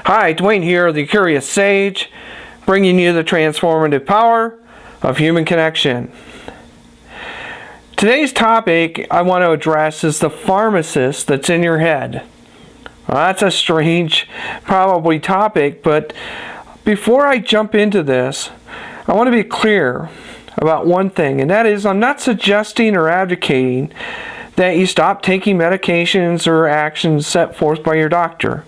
Hi, Dwayne here, the Curious Sage, bringing you the transformative power of human connection. Today's topic I want to address is the pharmacist that's in your head. Well, that's a strange, probably topic, but before I jump into this, I want to be clear about one thing, and that is I'm not suggesting or advocating that you stop taking medications or actions set forth by your doctor.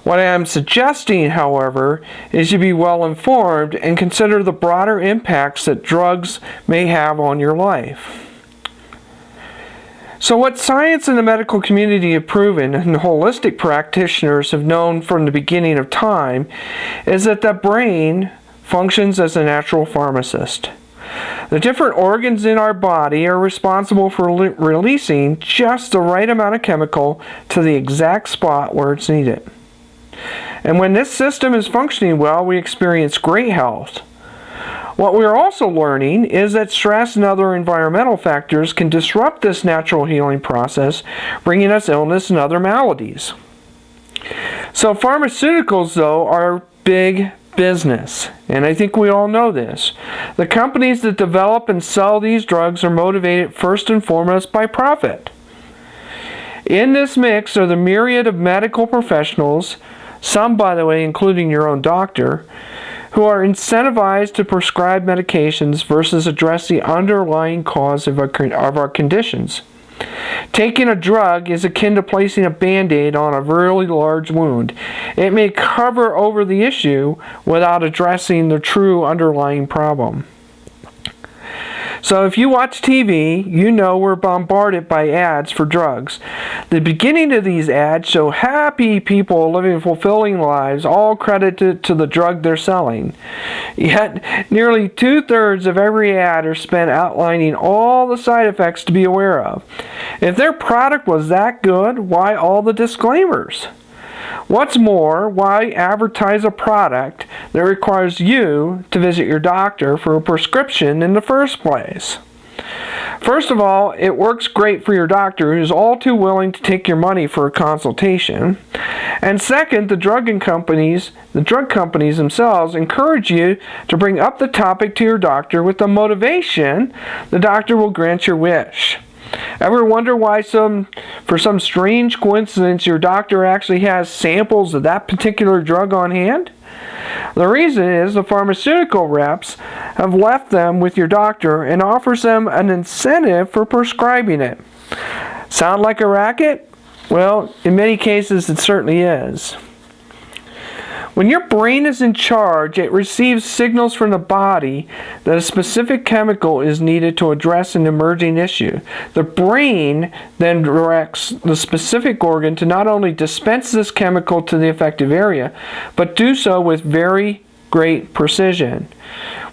What I am suggesting, however, is you be well informed and consider the broader impacts that drugs may have on your life. So what science and the medical community have proven, and holistic practitioners have known from the beginning of time, is that the brain functions as a natural pharmacist. The different organs in our body are responsible for releasing just the right amount of chemical to the exact spot where it's needed. And when this system is functioning well, we experience great health. What we're also learning is that stress and other environmental factors can disrupt this natural healing process, bringing us illness and other maladies. So pharmaceuticals, though, are big business, and I think we all know this. The companies that develop and sell these drugs are motivated first and foremost by profit. In this mix are the myriad of medical professionals, some, by the way, including your own doctor, who are incentivized to prescribe medications versus address the underlying cause of our conditions. Taking a drug is akin to placing a Band-Aid on a really large wound. It may cover over the issue without addressing the true underlying problem. So if you watch TV, you know we're bombarded by ads for drugs. The beginning of these ads show happy people living fulfilling lives, all credited to the drug they're selling. Yet, nearly 2/3 of every ad are spent outlining all the side effects to be aware of. If their product was that good, why all the disclaimers? What's more, why advertise a product that requires you to visit your doctor for a prescription in the first place? First of all, it works great for your doctor, who's all too willing to take your money for a consultation. And second, the drug companies themselves encourage you to bring up the topic to your doctor with the motivation the doctor will grant your wish. Ever wonder why for some strange coincidence your doctor actually has samples of that particular drug on hand? The reason is the pharmaceutical reps have left them with your doctor and offers them an incentive for prescribing it. Sound like a racket? Well, in many cases it certainly is. When your brain is in charge, it receives signals from the body that a specific chemical is needed to address an emerging issue. The brain then directs the specific organ to not only dispense this chemical to the affected area, but do so with very great precision.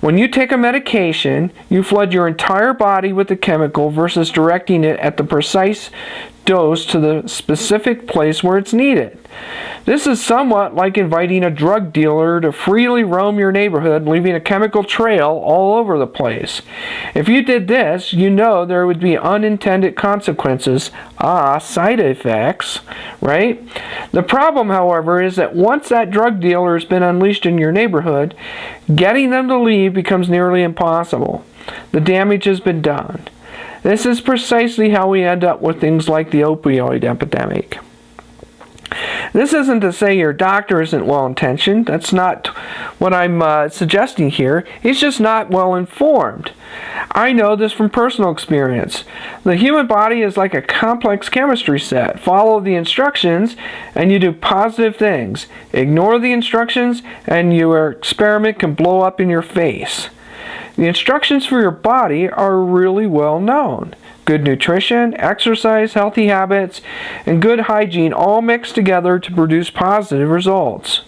When you take a medication, you flood your entire body with the chemical versus directing it at the precise dose to the specific place where it's needed. This is somewhat like inviting a drug dealer to freely roam your neighborhood, leaving a chemical trail all over the place. If you did this, you know there would be unintended consequences, side effects, right? The problem, however, is that once that drug dealer has been unleashed in your neighborhood, getting them to leave becomes nearly impossible. The damage has been done. This is precisely how we end up with things like the opioid epidemic. This isn't to say your doctor isn't well-intentioned. That's not what I'm suggesting here. He's just not well-informed. I know this from personal experience. The human body is like a complex chemistry set. Follow the instructions and you do positive things. Ignore the instructions and your experiment can blow up in your face. The instructions for your body are really well known. Good nutrition, exercise, healthy habits, and good hygiene all mix together to produce positive results.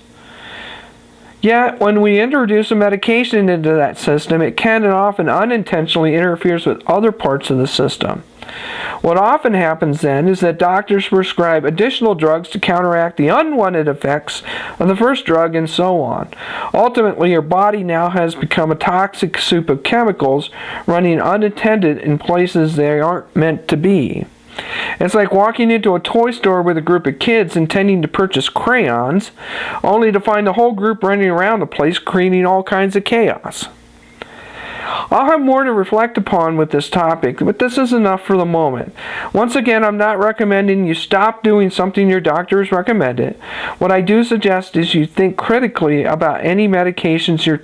Yet, when we introduce a medication into that system, it can and often unintentionally interferes with other parts of the system. What often happens then is that doctors prescribe additional drugs to counteract the unwanted effects of the first drug and so on. Ultimately, your body now has become a toxic soup of chemicals running unattended in places they aren't meant to be. It's like walking into a toy store with a group of kids intending to purchase crayons, only to find the whole group running around the place creating all kinds of chaos. I'll have more to reflect upon with this topic, but this is enough for the moment. Once again, I'm not recommending you stop doing something your doctor has recommended. What I do suggest is you think critically about any medications you're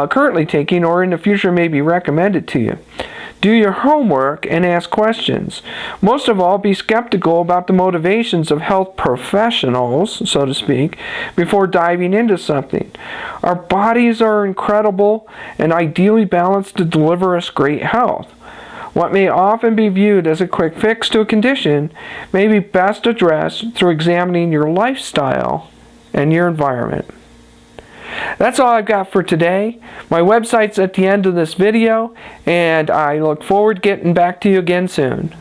currently taking, or in the future may be recommended to you. Do your homework and ask questions. Most of all, be skeptical about the motivations of health professionals, so to speak, before diving into something. Our bodies are incredible and ideally balanced to deliver us great health. What may often be viewed as a quick fix to a condition may be best addressed through examining your lifestyle and your environment. That's all I've got for today. My website's at the end of this video, and I look forward to getting back to you again soon.